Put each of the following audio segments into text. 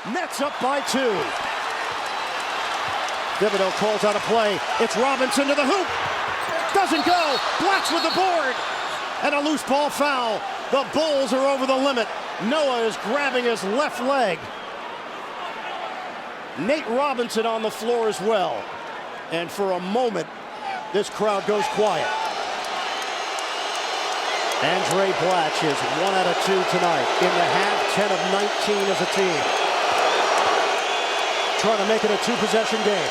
Nets up by 2. Thibodeau calls out a play. It's Robinson to the hoop. Doesn't go. Blatche with the board. And a loose ball foul. The Bulls are over the limit. Noah is grabbing his left leg. Nate Robinson on the floor as well. And for a moment, this crowd goes quiet. Andray Blatche is 1 out of 2 tonight. In the half, 10 of 19 as a team. Trying to make it a 2-possession game.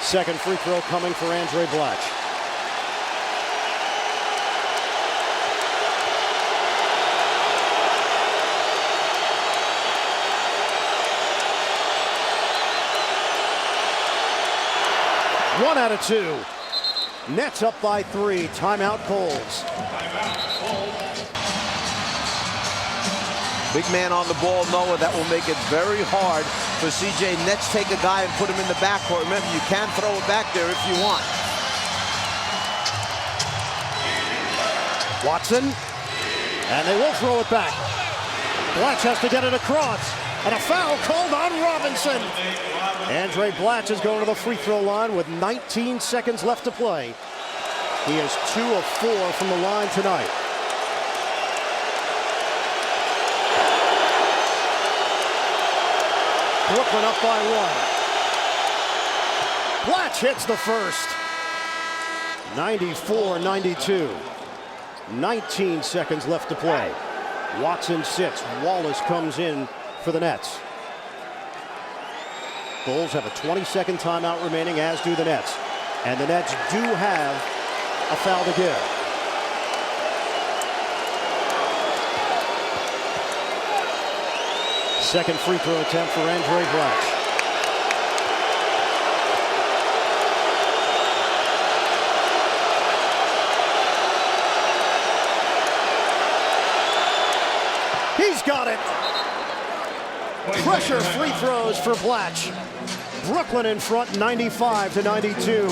Second free throw coming for Andray Blatche. One out of 2. Nets up by 3. Timeout Bulls. Big man on the ball, Noah. That will make it very hard for CJ. Nets take a guy and put him in the backcourt. Remember, you can throw it back there if you want. Watson. And they will throw it back. Blatche has to get it across. And a foul called on Robinson. Andray Blatche is going to the free throw line with 19 seconds left to play. He is 2 of 4 from the line tonight. Brooklyn up by 1. Blatche hits the first. 94-92. 19 seconds left to play. Watson sits. Wallace comes in for the Nets. Bulls have a 20-second timeout remaining, as do the Nets. And the Nets do have a foul to give. Second free throw attempt for Andray Blatche. He's got it. Pressure free throws for Blatche. Brooklyn in front, 95-92.